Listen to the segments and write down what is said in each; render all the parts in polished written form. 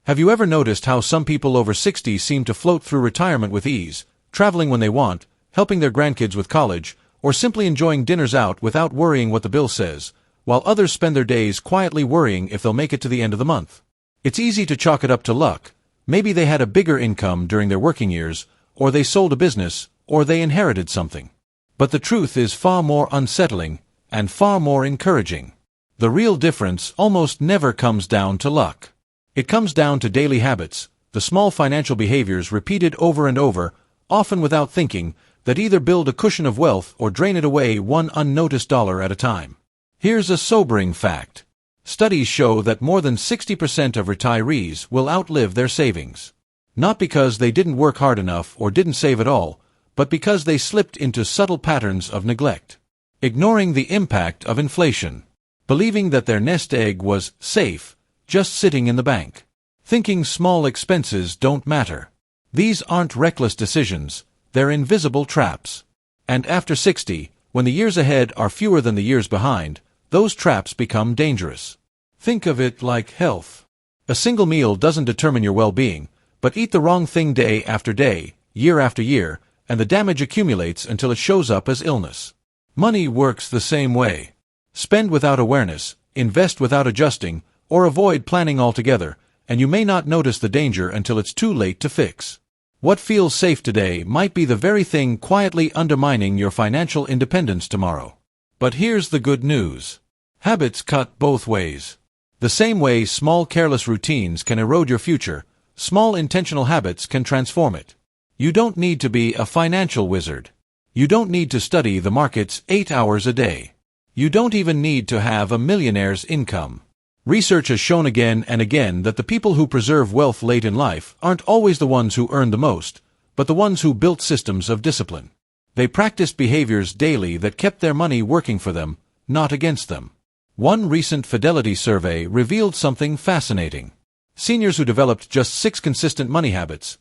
Have you ever noticed how some people over 60 seem to float through retirement with ease, traveling when they want, helping their grandkids with college, or simply enjoying dinners out without worrying what the bill says, while others spend their days quietly worrying if they'll make it to the end of the month? It's easy to chalk it up to luck. Maybe they had a bigger income during their working years, or they sold a business, or they inherited something. But the truth is far more unsettling, and far more encouraging. The real difference almost never comes down to luck. It comes down to daily habits, the small financial behaviors repeated over and over, often without thinking, that either build a cushion of wealth or drain it away one unnoticed dollar at a time. Here's a sobering fact. Studies show that more than 60% of retirees will outlive their savings. Not because they didn't work hard enough or didn't save at all, but because they slipped into subtle patterns of neglect. Ignoring the impact of inflation. Believing that their nest egg was safe, just sitting in the bank. Thinking small expenses don't matter. These aren't reckless decisions, they're invisible traps. And after 60, when the years ahead are fewer than the years behind, those traps become dangerous. Think of it like health. A single meal doesn't determine your well-being, but eat the wrong thing day after day, year after year, and the damage accumulates until it shows up as illness. Money works the same way. Spend without awareness, invest without adjusting, or avoid planning altogether, and you may not notice the danger until it's too late to fix. What feels safe today might be the very thing quietly undermining your financial independence tomorrow. But here's the good news. Habits cut both ways. The same way small careless routines can erode your future, small intentional habits can transform it. You don't need to be a financial wizard. You don't need to study the markets 8 hours a day. You don't even need to have a millionaire's income. Research has shown again and again that the people who preserve wealth late in life aren't always the ones who earn the most, but the ones who built systems of discipline. They practiced behaviors daily that kept their money working for them, not against them. One recent Fidelity survey revealed something fascinating. Seniors who developed just 6 consistent money habits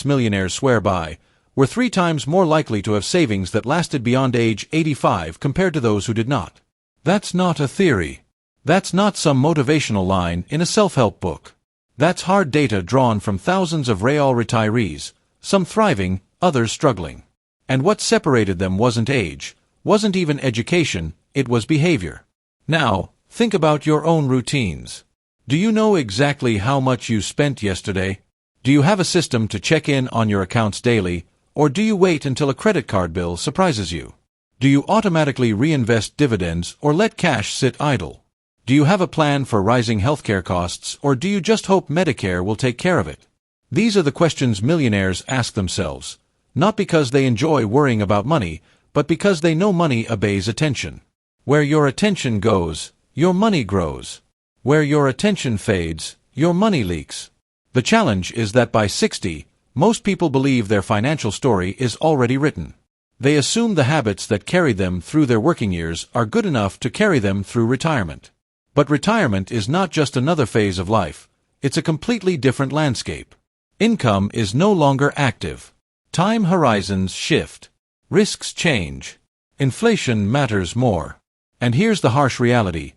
millionaires swear by, were 3 times more likely to have savings that lasted beyond age 85 compared to those who did not. That's not a theory. That's not some motivational line in a self-help book. That's hard data drawn from thousands of real retirees, some thriving, others struggling. And what separated them wasn't age, wasn't even education, it was behavior. Now, think about your own routines. Do you know exactly how much you spent yesterday? Do you have a system to check in on your accounts daily, or do you wait until a credit card bill surprises you? Do you automatically reinvest dividends or let cash sit idle? Do you have a plan for rising healthcare costs, or do you just hope Medicare will take care of it? These are the questions millionaires ask themselves, not because they enjoy worrying about money, but because they know money obeys attention. Where your attention goes, your money grows. Where your attention fades, your money leaks. The challenge is that by 60, most people believe their financial story is already written. They assume the habits that carried them through their working years are good enough to carry them through retirement. But retirement is not just another phase of life, it's a completely different landscape. Income is no longer active. Time horizons shift. Risks change. Inflation matters more. And here's the harsh reality.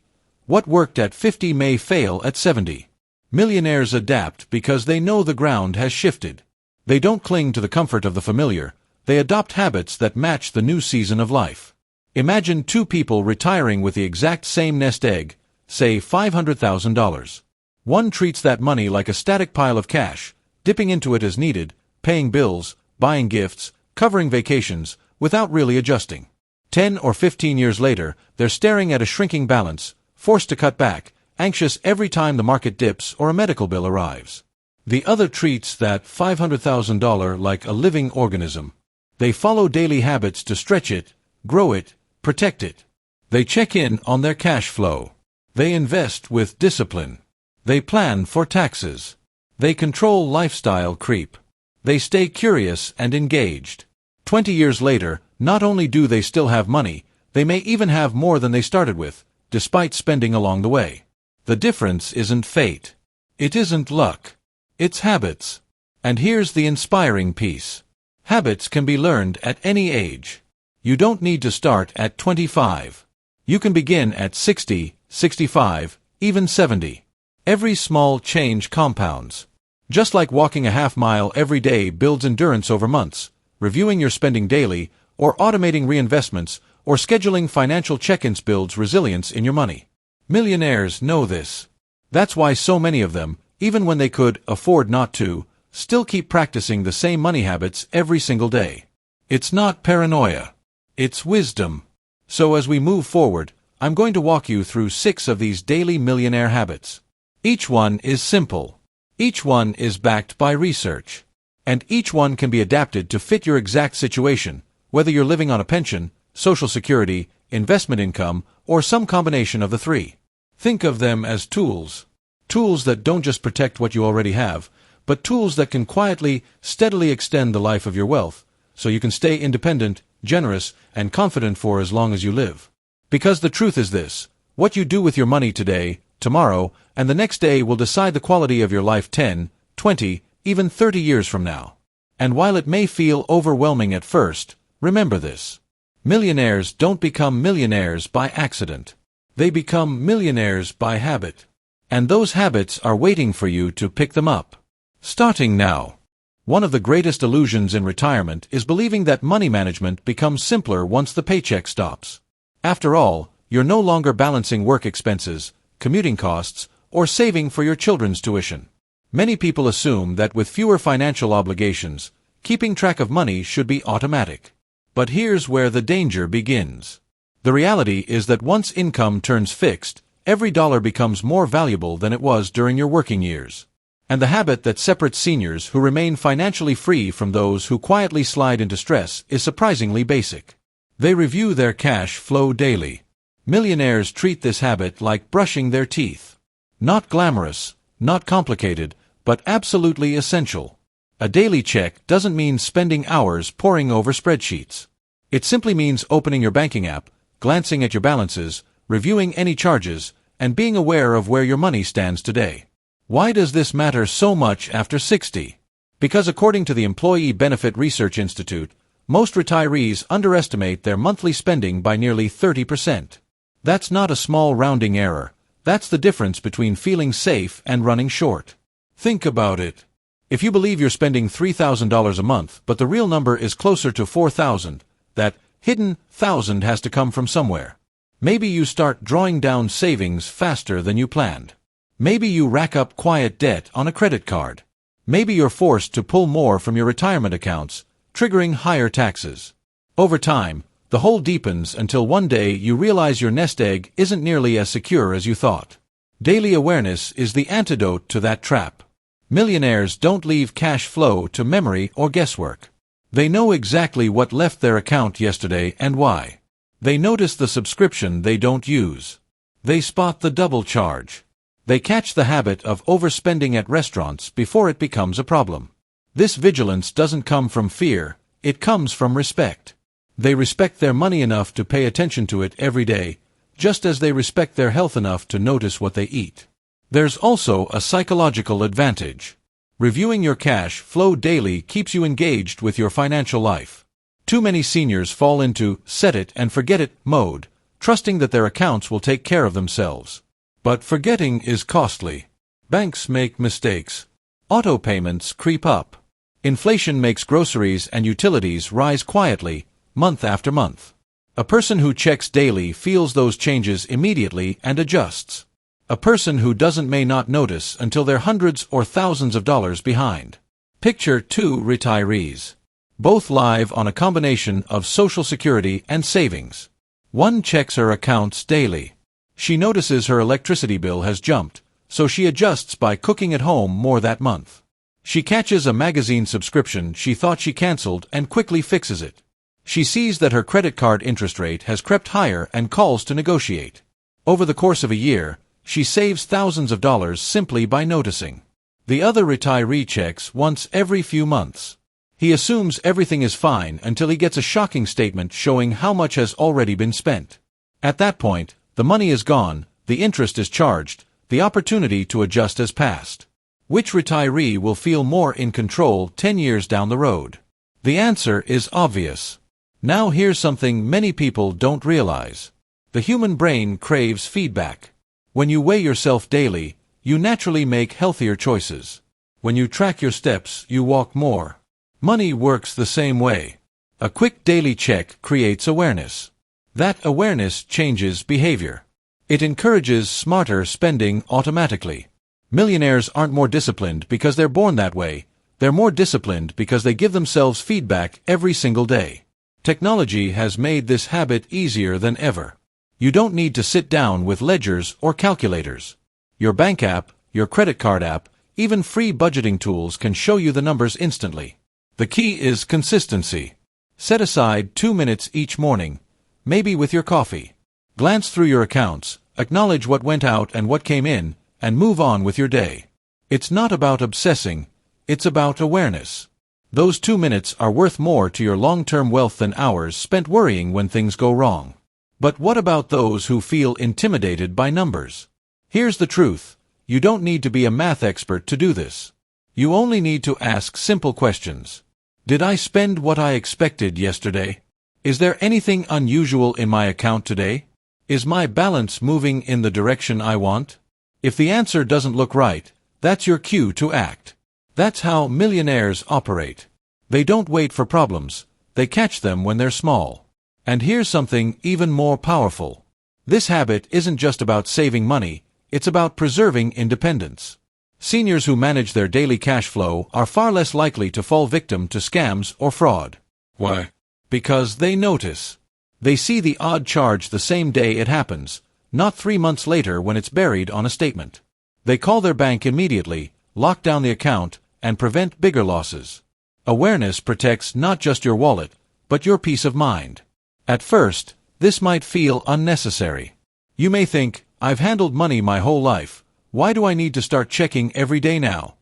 What worked at 50 may fail at 70. Millionaires adapt because they know the ground has shifted. They don't cling to the comfort of the familiar, they adopt habits that match the new season of life. Imagine 2 people retiring with the exact same nest egg, say $500,000. One treats that money like a static pile of cash, dipping into it as needed, paying bills, buying gifts, covering vacations, without really adjusting. 10 or 15 years later, they're staring at a shrinking balance, forced to cut back, anxious every time the market dips or a medical bill arrives. The other treats that $500,000 like a living organism. They follow daily habits to stretch it, grow it, protect it. They check in on their cash flow. They invest with discipline. They plan for taxes. They control lifestyle creep. They stay curious and engaged. 20 years later, not only do they still have money, they may even have more than they started with, despite spending along the way. The difference isn't fate. It isn't luck. It's habits. And here's the inspiring piece. Habits can be learned at any age. You don't need to start at 25. You can begin at 60, 65, even 70. Every small change compounds. Just like walking a half mile every day builds endurance over months, reviewing your spending daily, or automating reinvestments, or scheduling financial check-ins builds resilience in your money. Millionaires know this. That's why so many of them, even when they could afford not to, still keep practicing the same money habits every single day. It's not paranoia. It's wisdom. So as we move forward, I'm going to walk you through 6 of these daily millionaire habits. Each one is simple. Each one is backed by research. And each one can be adapted to fit your exact situation, whether you're living on a pension, Social Security, investment income, or some combination of the 3. Think of them as tools. Tools that don't just protect what you already have, but tools that can quietly, steadily extend the life of your wealth, so you can stay independent, generous, and confident for as long as you live. Because the truth is this: what you do with your money today, tomorrow, and the next day will decide the quality of your life 10, 20, even 30 years from now. And while it may feel overwhelming at first, remember this: millionaires don't become millionaires by accident. They become millionaires by habit. And those habits are waiting for you to pick them up. Starting now. One of the greatest illusions in retirement is believing that money management becomes simpler once the paycheck stops. After all, you're no longer balancing work expenses, commuting costs, or saving for your children's tuition. Many people assume that with fewer financial obligations, keeping track of money should be automatic. But here's where the danger begins. The reality is that once income turns fixed, every dollar becomes more valuable than it was during your working years. And the habit that separates seniors who remain financially free from those who quietly slide into stress is surprisingly basic. They review their cash flow daily. Millionaires treat this habit like brushing their teeth. Not glamorous, not complicated, but absolutely essential. A daily check doesn't mean spending hours poring over spreadsheets. It simply means opening your banking app, glancing at your balances, reviewing any charges, and being aware of where your money stands today. Why does this matter so much after 60? Because according to the Employee Benefit Research Institute, most retirees underestimate their monthly spending by nearly 30%. That's not a small rounding error. That's the difference between feeling safe and running short. Think about it. If you believe you're spending $3,000 a month, but the real number is closer to $4,000, that hidden $1,000 has to come from somewhere. Maybe you start drawing down savings faster than you planned. Maybe you rack up quiet debt on a credit card. Maybe you're forced to pull more from your retirement accounts, triggering higher taxes. Over time, the hole deepens until one day you realize your nest egg isn't nearly as secure as you thought. Daily awareness is the antidote to that trap. Millionaires don't leave cash flow to memory or guesswork. They know exactly what left their account yesterday and why. They notice the subscription they don't use. They spot the double charge. They catch the habit of overspending at restaurants before it becomes a problem. This vigilance doesn't come from fear, it comes from respect. They respect their money enough to pay attention to it every day, just as they respect their health enough to notice what they eat. There's also a psychological advantage. Reviewing your cash flow daily keeps you engaged with your financial life. Too many seniors fall into set it and forget it mode, trusting that their accounts will take care of themselves. But forgetting is costly. Banks make mistakes. Auto payments creep up. Inflation makes groceries and utilities rise quietly, month after month. A person who checks daily feels those changes immediately and adjusts. A person who doesn't may not notice until they're hundreds or thousands of dollars behind. Picture 2 retirees. Both live on a combination of Social Security and savings. One checks her accounts daily. She notices her electricity bill has jumped, so she adjusts by cooking at home more that month. She catches a magazine subscription she thought she canceled and quickly fixes it. She sees that her credit card interest rate has crept higher and calls to negotiate. Over the course of a year, she saves thousands of dollars simply by noticing. The other retiree checks once every few months. He assumes everything is fine until he gets a shocking statement showing how much has already been spent. At that point, the money is gone, the interest is charged, the opportunity to adjust has passed. Which retiree will feel more in control 10 years down the road? The answer is obvious. Now here's something many people don't realize. The human brain craves feedback. When you weigh yourself daily, you naturally make healthier choices. When you track your steps, you walk more. Money works the same way. A quick daily check creates awareness. That awareness changes behavior. It encourages smarter spending automatically. Millionaires aren't more disciplined because they're born that way. They're more disciplined because they give themselves feedback every single day. Technology has made this habit easier than ever. You don't need to sit down with ledgers or calculators. Your bank app, your credit card app, even free budgeting tools can show you the numbers instantly. The key is consistency. Set aside 2 minutes each morning, maybe with your coffee. Glance through your accounts, acknowledge what went out and what came in, and move on with your day. It's not about obsessing, it's about awareness. Those 2 minutes are worth more to your long-term wealth than hours spent worrying when things go wrong. But what about those who feel intimidated by numbers? Here's the truth. You don't need to be a math expert to do this. You only need to ask simple questions. Did I spend what I expected yesterday? Is there anything unusual in my account today? Is my balance moving in the direction I want? If the answer doesn't look right, that's your cue to act. That's how millionaires operate. They don't wait for problems, they catch them when they're small. And here's something even more powerful. This habit isn't just about saving money, it's about preserving independence. Seniors who manage their daily cash flow are far less likely to fall victim to scams or fraud. Why? Because they notice. They see the odd charge the same day it happens, not 3 months later when it's buried on a statement. They call their bank immediately, lock down the account, and prevent bigger losses. Awareness protects not just your wallet, but your peace of mind. At first, this might feel unnecessary. You may think, I've handled money my whole life, why do I need to start checking every day now?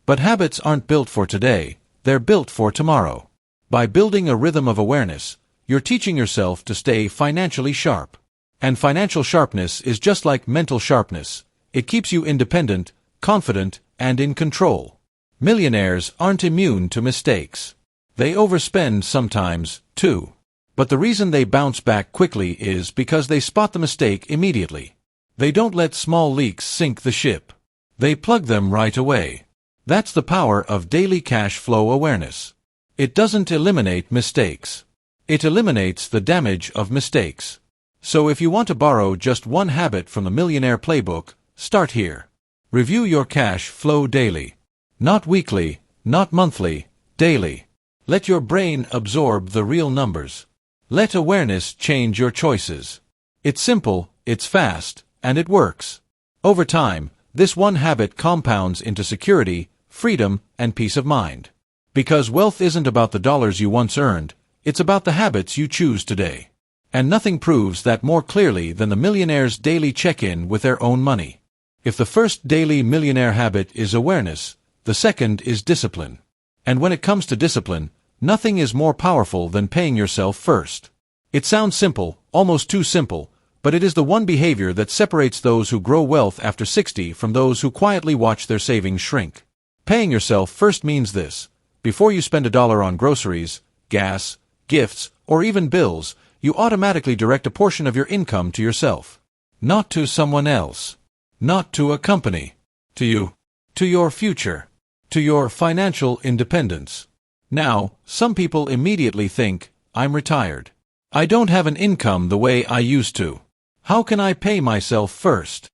But habits aren't built for today, they're built for tomorrow. By building a rhythm of awareness, you're teaching yourself to stay financially sharp. And financial sharpness is just like mental sharpness. It keeps you independent, confident, and in control. Millionaires aren't immune to mistakes. They overspend sometimes, too. But the reason they bounce back quickly is because they spot the mistake immediately. They don't let small leaks sink the ship. They plug them right away. That's the power of daily cash flow awareness. It doesn't eliminate mistakes. It eliminates the damage of mistakes. So if you want to borrow just one habit from the Millionaire Playbook, start here. Review your cash flow daily. Not weekly, not monthly, daily. Let your brain absorb the real numbers. Let awareness change your choices. It's simple, it's fast, and it works. Over time, this one habit compounds into security, freedom, and peace of mind. Because wealth isn't about the dollars you once earned, it's about the habits you choose today. And nothing proves that more clearly than the millionaire's daily check-in with their own money. If the first daily millionaire habit is awareness, the second is discipline. And when it comes to discipline, nothing is more powerful than paying yourself first. It sounds simple, almost too simple, but it is the one behavior that separates those who grow wealth after 60 from those who quietly watch their savings shrink. Paying yourself first means this. Before you spend $1 on groceries, gas, gifts, or even bills, you automatically direct a portion of your income to yourself. Not to someone else. Not to a company. To you. To your future. To your financial independence. Now, some people immediately think, I'm retired. I don't have an income the way I used to. How can I pay myself first?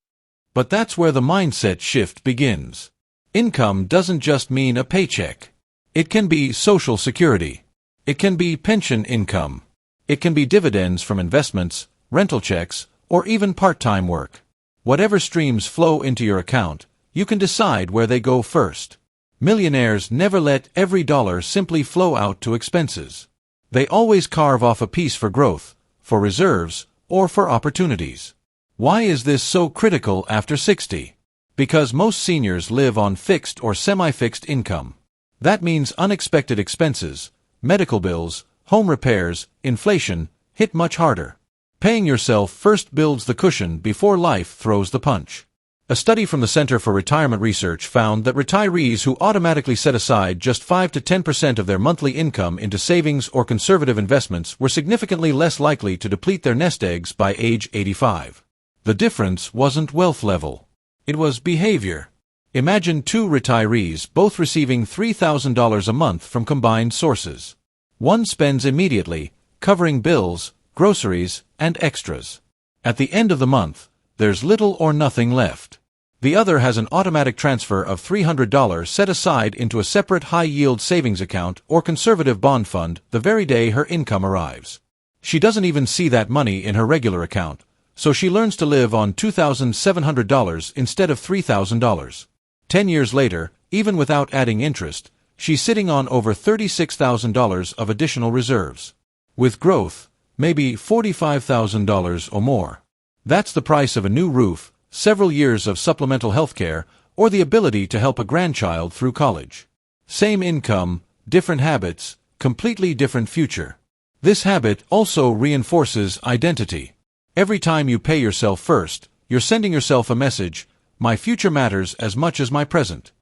But that's where the mindset shift begins. Income doesn't just mean a paycheck. It can be social security. It can be pension income. It can be dividends from investments, rental checks, or even part-time work. Whatever streams flow into your account, you can decide where they go first. Millionaires never let every dollar simply flow out to expenses. They always carve off a piece for growth, for reserves, or for opportunities. Why is this so critical after 60? Because most seniors live on fixed or semi-fixed income. That means unexpected expenses, medical bills, home repairs, inflation, hit much harder. Paying yourself first builds the cushion before life throws the punch. A study from the Center for Retirement Research found that retirees who automatically set aside just 5 to 10% of their monthly income into savings or conservative investments were significantly less likely to deplete their nest eggs by age 85. The difference wasn't wealth level. It was behavior. Imagine two retirees both receiving $3,000 a month from combined sources. One spends immediately, covering bills, groceries, and extras. At the end of the month, there's little or nothing left. The other has an automatic transfer of $300 set aside into a separate high-yield savings account or conservative bond fund the very day her income arrives. She doesn't even see that money in her regular account, so she learns to live on $2,700 instead of $3,000. 10 years later, even without adding interest, she's sitting on over $36,000 of additional reserves. With growth, maybe $45,000 or more. That's the price of a new roof, several years of supplemental health care, or the ability to help a grandchild through college. Same income, different habits, completely different future. This habit also reinforces identity. Every time you pay yourself first, you're sending yourself a message: my future matters as much as my present.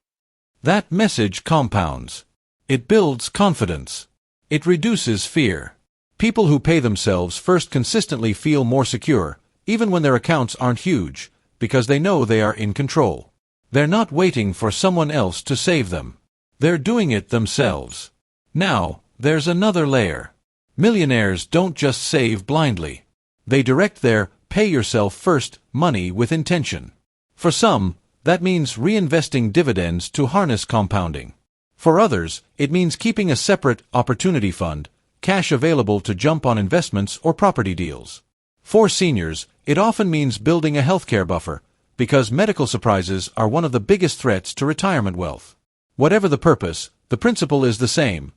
That message compounds. It builds confidence. It reduces fear. People who pay themselves first consistently feel more secure, even when their accounts aren't huge, because they know they are in control. They're not waiting for someone else to save them. They're doing it themselves. Now, there's another layer. Millionaires don't just save blindly. They direct their pay yourself first money with intention. For some, that means reinvesting dividends to harness compounding. For others, it means keeping a separate opportunity fund, cash available to jump on investments or property deals. For seniors, it often means building a healthcare buffer, because medical surprises are one of the biggest threats to retirement wealth. Whatever the purpose, the principle is the same.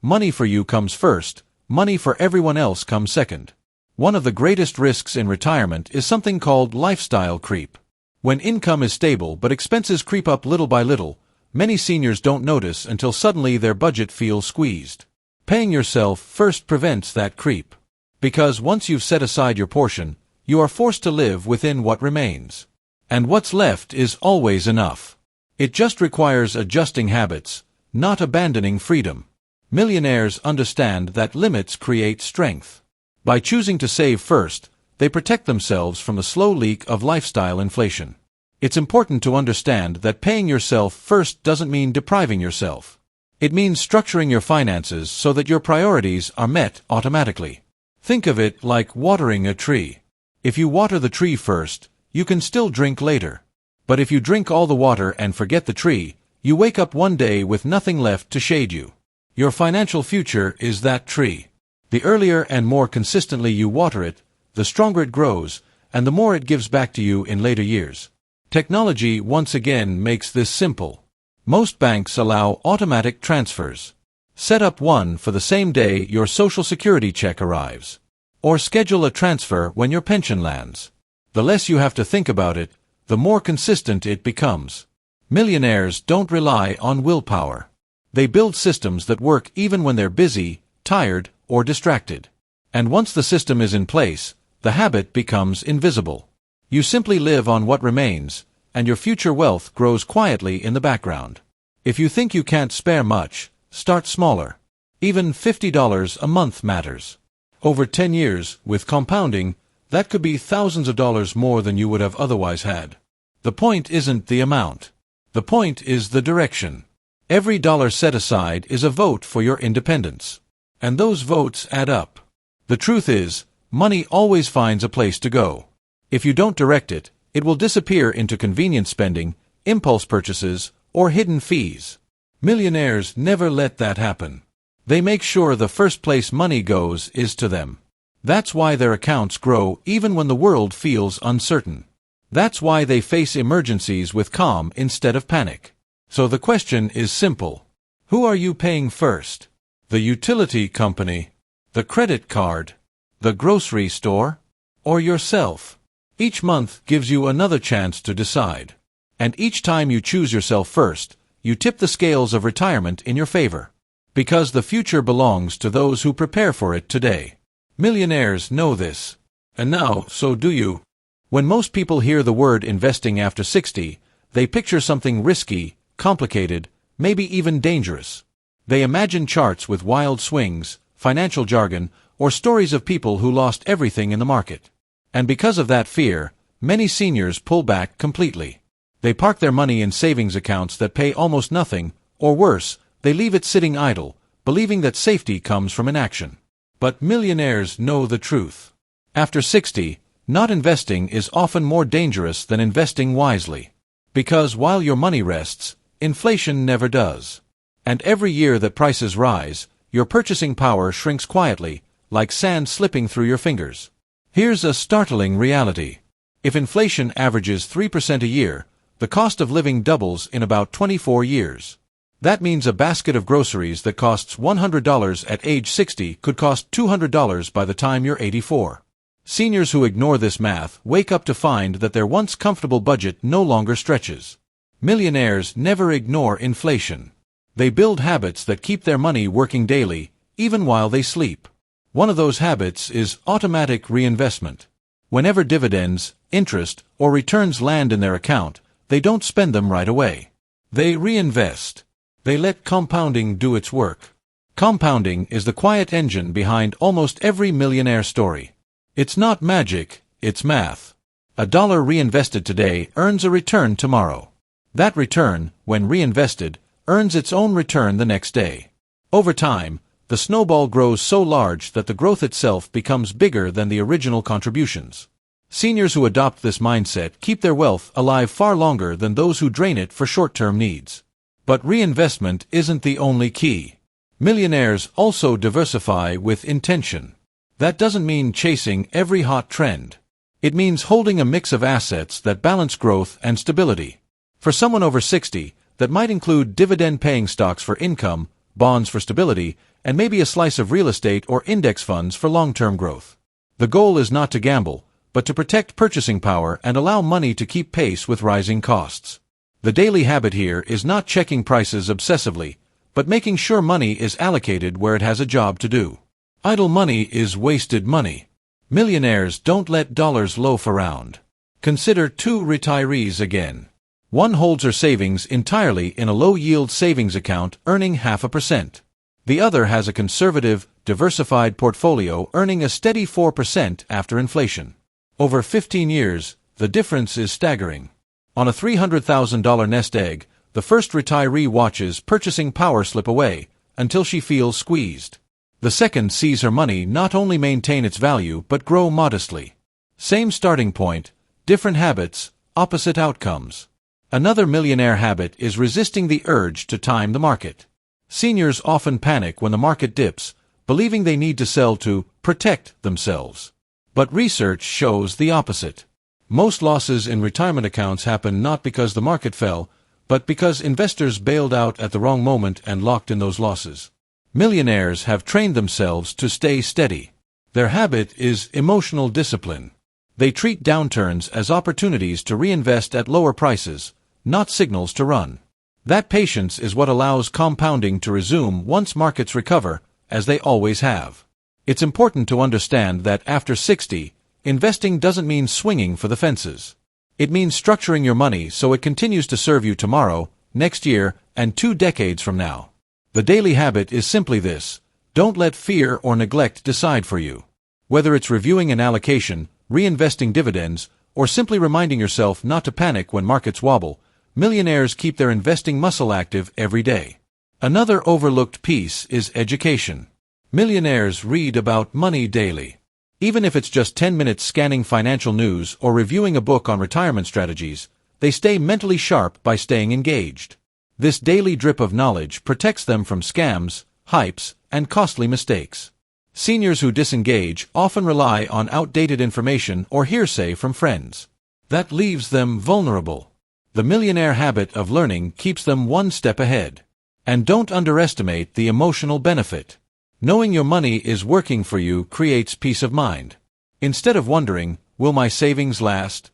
Money for you comes first, money for everyone else comes second. One of the greatest risks in retirement is something called lifestyle creep. When income is stable but expenses creep up little by little, many seniors don't notice until suddenly their budget feels squeezed. Paying yourself first prevents that creep. Because once you've set aside your portion, you are forced to live within what remains. And what's left is always enough. It just requires adjusting habits, not abandoning freedom. Millionaires understand that limits create strength. By choosing to save first, they protect themselves from the slow leak of lifestyle inflation. It's important to understand that paying yourself first doesn't mean depriving yourself. It means structuring your finances so that your priorities are met automatically. Think of it like watering a tree. If you water the tree first, you can still drink later. But if you drink all the water and forget the tree, you wake up one day with nothing left to shade you. Your financial future is that tree. The earlier and more consistently you water it, the stronger it grows, and the more it gives back to you in later years. Technology once again makes this simple. Most banks allow automatic transfers. Set up one for the same day your Social Security check arrives. Or schedule a transfer when your pension lands. The less you have to think about it, the more consistent it becomes. Millionaires don't rely on willpower. They build systems that work even when they're busy, tired, or distracted. And once the system is in place, the habit becomes invisible. You simply live on what remains, and your future wealth grows quietly in the background. If you think you can't spare much, start smaller. Even $50 a month matters. Over 10 years, with compounding, that could be thousands of dollars more than you would have otherwise had. The point isn't the amount. The point is the direction. Every dollar set aside is a vote for your independence. And those votes add up. The truth is, money always finds a place to go. If you don't direct it, it will disappear into convenience spending, impulse purchases, or hidden fees. Millionaires never let that happen. They make sure the first place money goes is to them. That's why their accounts grow even when the world feels uncertain. That's why they face emergencies with calm instead of panic. So the question is simple. Who are you paying first? The utility company? The credit card? The grocery store? Or yourself? Each month gives you another chance to decide. And each time you choose yourself first, you tip the scales of retirement in your favor. Because the future belongs to those who prepare for it today. Millionaires know this. And now, so do you. When most people hear the word investing after 60, they picture something risky, complicated, maybe even dangerous. They imagine charts with wild swings, financial jargon, or stories of people who lost everything in the market. And because of that fear, many seniors pull back completely. They park their money in savings accounts that pay almost nothing, or worse, they leave it sitting idle, believing that safety comes from inaction. But millionaires know the truth. After 60, not investing is often more dangerous than investing wisely. Because while your money rests, inflation never does. And every year that prices rise, your purchasing power shrinks quietly, like sand slipping through your fingers. Here's a startling reality. If inflation averages 3% a year, the cost of living doubles in about 24 years. That means a basket of groceries that costs $100 at age 60 could cost $200 by the time you're 84. Seniors who ignore this math wake up to find that their once comfortable budget no longer stretches. Millionaires never ignore inflation. They build habits that keep their money working daily, even while they sleep. One of those habits is automatic reinvestment. Whenever dividends, interest, or returns land in their account, they don't spend them right away. They reinvest. They let compounding do its work. Compounding is the quiet engine behind almost every millionaire story. It's not magic, it's math. $1 reinvested today earns a return tomorrow. That return, when reinvested, earns its own return the next day. Over time, the snowball grows so large that the growth itself becomes bigger than the original contributions. Seniors who adopt this mindset keep their wealth alive far longer than those who drain it for short-term needs. But reinvestment isn't the only key. Millionaires also diversify with intention. That doesn't mean chasing every hot trend. It means holding a mix of assets that balance growth and stability. For someone over 60, that might include dividend-paying stocks for income, bonds for stability, and maybe a slice of real estate or index funds for long-term growth. The goal is not to gamble, but to protect purchasing power and allow money to keep pace with rising costs. The daily habit here is not checking prices obsessively, but making sure money is allocated where it has a job to do. Idle money is wasted money. Millionaires don't let dollars loaf around. Consider two retirees again. One holds her savings entirely in a low-yield savings account earning 0.5%. The other has a conservative, diversified portfolio earning a steady 4% after inflation. Over 15 years, the difference is staggering. On a $300,000 nest egg, the first retiree watches purchasing power slip away until she feels squeezed. The second sees her money not only maintain its value but grow modestly. Same starting point, different habits, opposite outcomes. Another millionaire habit is resisting the urge to time the market. Seniors often panic when the market dips, believing they need to sell to protect themselves. But research shows the opposite. Most losses in retirement accounts happen not because the market fell, but because investors bailed out at the wrong moment and locked in those losses. Millionaires have trained themselves to stay steady. Their habit is emotional discipline. They treat downturns as opportunities to reinvest at lower prices, not signals to run. That patience is what allows compounding to resume once markets recover, as they always have. It's important to understand that after 60, investing doesn't mean swinging for the fences. It means structuring your money so it continues to serve you tomorrow, next year, and 2 decades from now. The daily habit is simply this: don't let fear or neglect decide for you. Whether it's reviewing an allocation, reinvesting dividends, or simply reminding yourself not to panic when markets wobble, millionaires keep their investing muscle active every day. Another overlooked piece is education. Millionaires read about money daily. Even if it's just 10 minutes scanning financial news or reviewing a book on retirement strategies, they stay mentally sharp by staying engaged. This daily drip of knowledge protects them from scams, hypes, and costly mistakes. Seniors who disengage often rely on outdated information or hearsay from friends. That leaves them vulnerable. The millionaire habit of learning keeps them one step ahead. And don't underestimate the emotional benefit. Knowing your money is working for you creates peace of mind. Instead of wondering, will my savings last?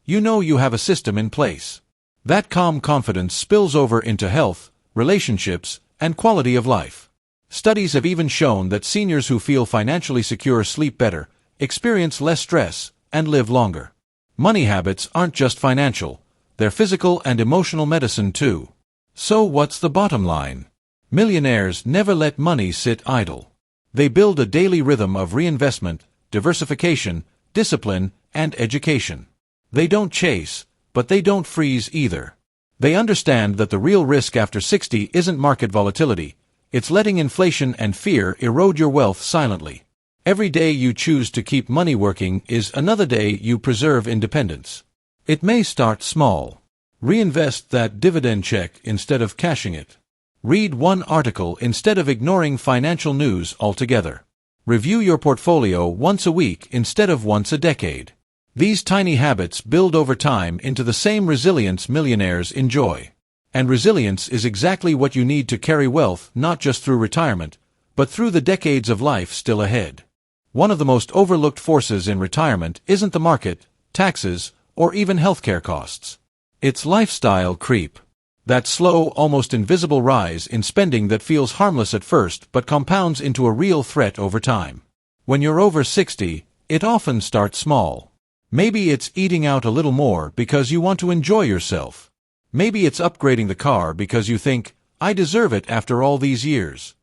You know you have a system in place. That calm confidence spills over into health, relationships, and quality of life. Studies have even shown that seniors who feel financially secure sleep better, experience less stress, and live longer. Money habits aren't just financial, they're physical and emotional medicine too. So what's the bottom line? Millionaires never let money sit idle. They build a daily rhythm of reinvestment, diversification, discipline, and education. They don't chase, but but they don't freeze either. They understand that the real risk after 60 isn't market volatility, it's letting inflation and fear erode your wealth silently. Every day you choose to keep money working is another day you preserve independence. It may start small. Reinvest that dividend check instead of cashing it. Read one article instead of ignoring financial news altogether. Review your portfolio once a week instead of once a decade. These tiny habits build over time into the same resilience millionaires enjoy. And resilience is exactly what you need to carry wealth not just through retirement, but through the decades of life still ahead. One of the most overlooked forces in retirement isn't the market, taxes, or even healthcare costs. It's lifestyle creep. That slow, almost invisible rise in spending that feels harmless at first but compounds into a real threat over time. When you're over 60, it often starts small. Maybe it's eating out a little more because you want to enjoy yourself. Maybe it's upgrading the car because you think, I deserve it after all these years.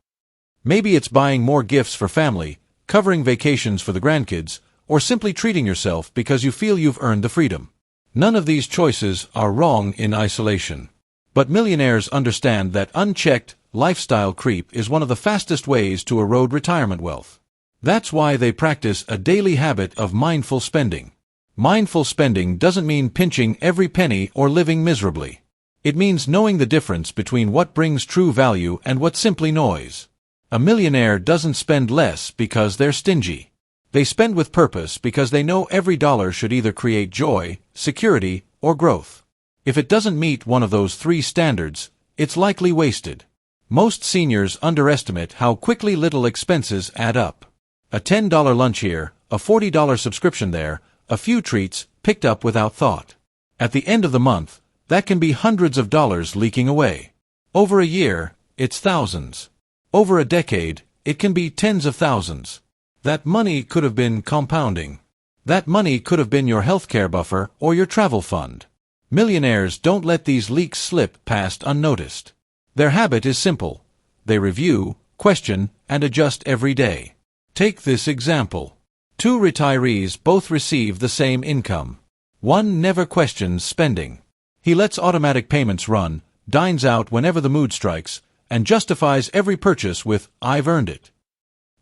Maybe it's buying more gifts for family, covering vacations for the grandkids, or simply treating yourself because you feel you've earned the freedom. None of these choices are wrong in isolation. But millionaires understand that unchecked lifestyle creep is one of the fastest ways to erode retirement wealth. That's why they practice a daily habit of mindful spending. Mindful spending doesn't mean pinching every penny or living miserably. It means knowing the difference between what brings true value and what's simply noise. A millionaire doesn't spend less because they're stingy. They spend with purpose because they know every dollar should either create joy, security, or growth. If it doesn't meet one of those three standards, it's likely wasted. Most seniors underestimate how quickly little expenses add up. A $10 lunch here, a $40 subscription there, a few treats picked up without thought. At the end of the month, that can be hundreds of dollars leaking away. Over a year, it's thousands. Over a decade, it can be tens of thousands. That money could have been compounding. That money could have been your healthcare buffer or your travel fund. Millionaires don't let these leaks slip past unnoticed. Their habit is simple. They review, question, and adjust every day. Take this example. Two retirees both receive the same income. One never questions spending. He lets automatic payments run, dines out whenever the mood strikes, and justifies every purchase with, I've earned it.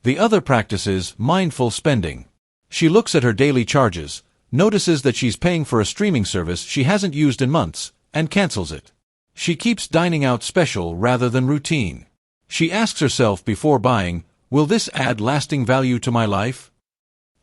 The other practices mindful spending. She looks at her daily charges, notices that she's paying for a streaming service she hasn't used in months, and cancels it. She keeps dining out special rather than routine. She asks herself before buying, will this add lasting value to my life?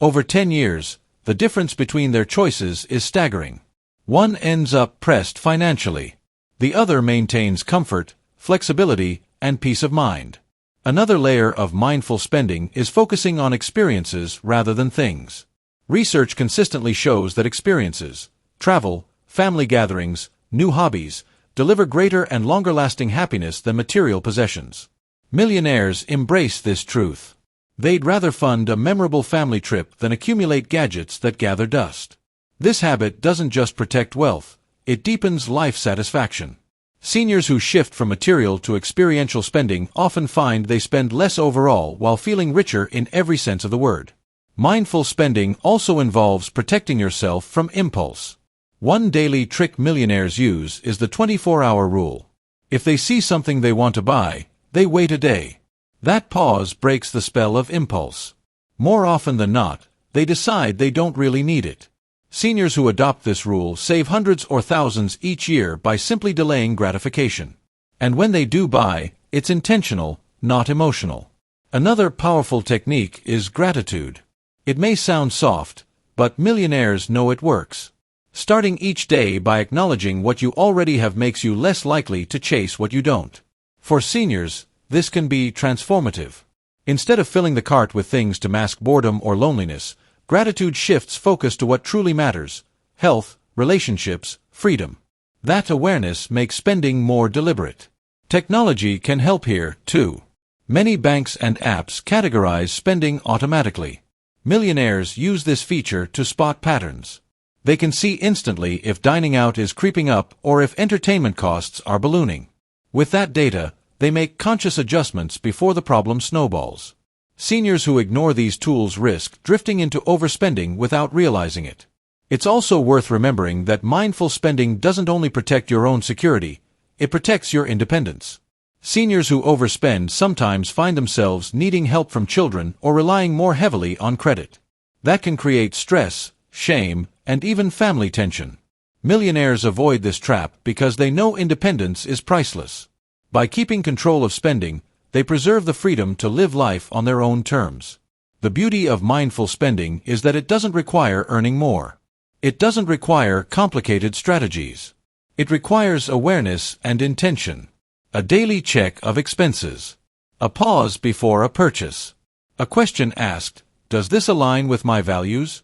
Over 10 years, the difference between their choices is staggering. One ends up pressed financially. The other maintains comfort, flexibility, and peace of mind. Another layer of mindful spending is focusing on experiences rather than things. Research consistently shows that experiences, travel, family gatherings, new hobbies, deliver greater and longer-lasting happiness than material possessions. Millionaires embrace this truth. They'd rather fund a memorable family trip than accumulate gadgets that gather dust. This habit doesn't just protect wealth, it deepens life satisfaction. Seniors who shift from material to experiential spending often find they spend less overall while feeling richer in every sense of the word. Mindful spending also involves protecting yourself from impulse. One daily trick millionaires use is the 24-hour rule. If they see something they want to buy, they wait a day. That pause breaks the spell of impulse. More often than not, they decide they don't really need it. Seniors who adopt this rule save hundreds or thousands each year by simply delaying gratification. And when they do buy, it's intentional, not emotional. Another powerful technique is gratitude. It may sound soft, but millionaires know it works. Starting each day by acknowledging what you already have makes you less likely to chase what you don't. For seniors, this can be transformative. Instead of filling the cart with things to mask boredom or loneliness, gratitude shifts focus to what truly matters: health, relationships, freedom. That awareness makes spending more deliberate. Technology can help here, too. Many banks and apps categorize spending automatically. Millionaires use this feature to spot patterns. They can see instantly if dining out is creeping up or if entertainment costs are ballooning. With that data, they make conscious adjustments before the problem snowballs. Seniors who ignore these tools risk drifting into overspending without realizing it. It's also worth remembering that mindful spending doesn't only protect your own security, it protects your independence. Seniors who overspend sometimes find themselves needing help from children or relying more heavily on credit. That can create stress, shame, and even family tension. Millionaires avoid this trap because they know independence is priceless. By keeping control of spending, they preserve the freedom to live life on their own terms. The beauty of mindful spending is that it doesn't require earning more. It doesn't require complicated strategies. It requires awareness and intention. A daily check of expenses. A pause before a purchase. A question asked, does this align with my values?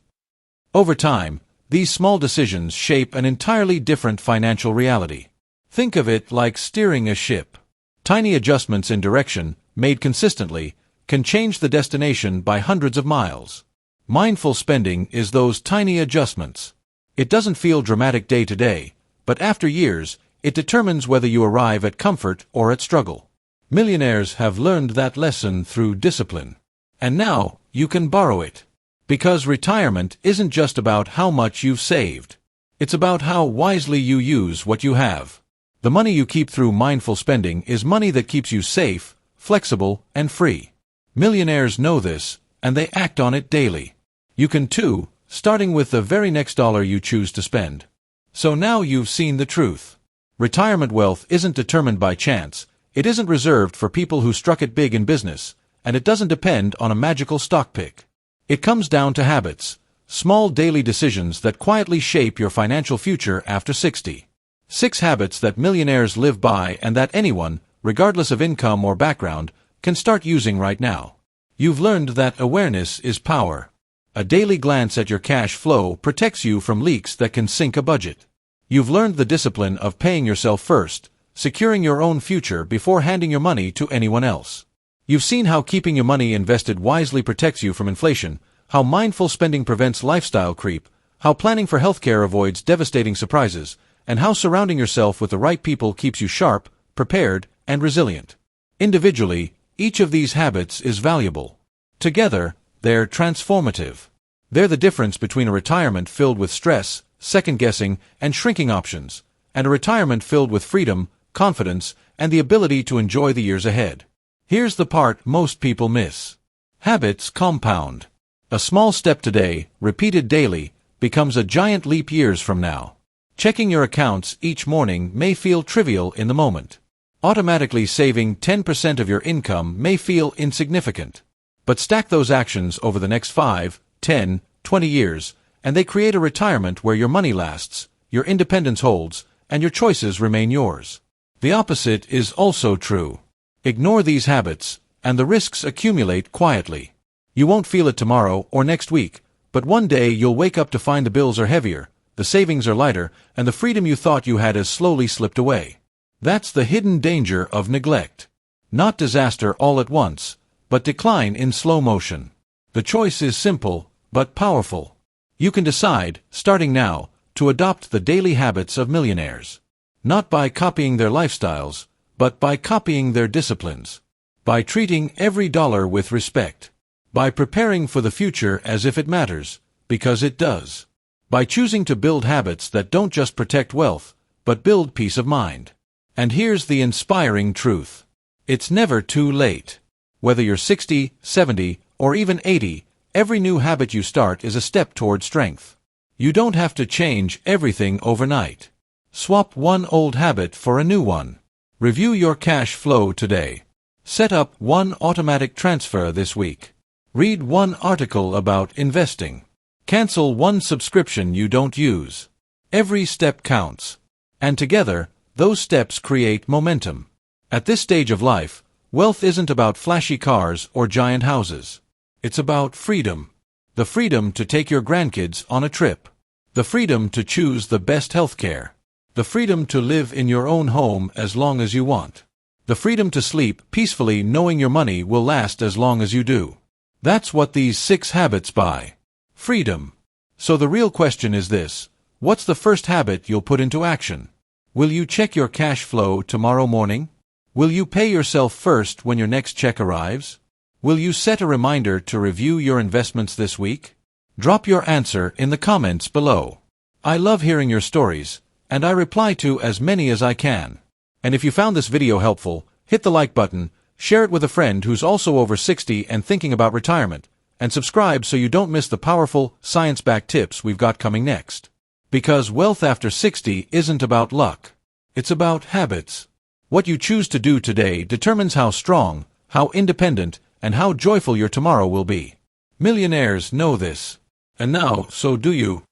Over time, these small decisions shape an entirely different financial reality. Think of it like steering a ship. Tiny adjustments in direction, made consistently, can change the destination by hundreds of miles. Mindful spending is those tiny adjustments. It doesn't feel dramatic day to day, but after years, it determines whether you arrive at comfort or at struggle. Millionaires have learned that lesson through discipline. And now, you can borrow it. Because retirement isn't just about how much you've saved. It's about how wisely you use what you have. The money you keep through mindful spending is money that keeps you safe, flexible, and free. Millionaires know this, and they act on it daily. You can too, starting with the very next dollar you choose to spend. So now you've seen the truth. Retirement wealth isn't determined by chance, it isn't reserved for people who struck it big in business, and it doesn't depend on a magical stock pick. It comes down to habits, small daily decisions that quietly shape your financial future after 60. 6 habits that millionaires live by and that anyone, regardless of income or background, can start using right now. You've learned that awareness is power. A daily glance at your cash flow protects you from leaks that can sink a budget. You've learned the discipline of paying yourself first, securing your own future before handing your money to anyone else. You've seen how keeping your money invested wisely protects you from inflation, how mindful spending prevents lifestyle creep, how planning for healthcare avoids devastating surprises, and how surrounding yourself with the right people keeps you sharp, prepared, and resilient. Individually, each of these habits is valuable. Together, they're transformative. They're the difference between a retirement filled with stress, second-guessing, and shrinking options, and a retirement filled with freedom, confidence, and the ability to enjoy the years ahead. Here's the part most people miss. Habits compound. A small step today, repeated daily, becomes a giant leap years from now. Checking your accounts each morning may feel trivial in the moment. Automatically saving 10% of your income may feel insignificant. But stack those actions over the next 5, 10, 20 years, and they create a retirement where your money lasts, your independence holds, and your choices remain yours. The opposite is also true. Ignore these habits, and the risks accumulate quietly. You won't feel it tomorrow or next week, but one day you'll wake up to find the bills are heavier, the savings are lighter, and the freedom you thought you had has slowly slipped away. That's the hidden danger of neglect. Not disaster all at once, but decline in slow motion. The choice is simple, but powerful. You can decide, starting now, to adopt the daily habits of millionaires. Not by copying their lifestyles, but by copying their disciplines. By treating every dollar with respect. By preparing for the future as if it matters, because it does. By choosing to build habits that don't just protect wealth, but build peace of mind. And here's the inspiring truth. It's never too late. Whether you're 60, 70, or even 80, every new habit you start is a step toward strength. You don't have to change everything overnight. Swap one old habit for a new one. Review your cash flow today. Set up one automatic transfer this week. Read one article about investing. Cancel one subscription you don't use. Every step counts. And together, those steps create momentum. At this stage of life, wealth isn't about flashy cars or giant houses. It's about freedom. The freedom to take your grandkids on a trip. The freedom to choose the best healthcare. The freedom to live in your own home as long as you want. The freedom to sleep peacefully knowing your money will last as long as you do. That's what these 6 habits buy. Freedom. So the real question is this: what's the first habit you'll put into action? Will you check your cash flow tomorrow morning? Will you pay yourself first when your next check arrives? Will you set a reminder to review your investments this week? Drop your answer in the comments below. I love hearing your stories, and I reply to as many as I can. And if you found this video helpful, hit the like button, share it with a friend who's also over 60 and thinking about retirement, and subscribe so you don't miss the powerful, science-backed tips we've got coming next. Because wealth after 60 isn't about luck. It's about habits. What you choose to do today determines how strong, how independent, and how joyful your tomorrow will be. Millionaires know this. And now, so do you.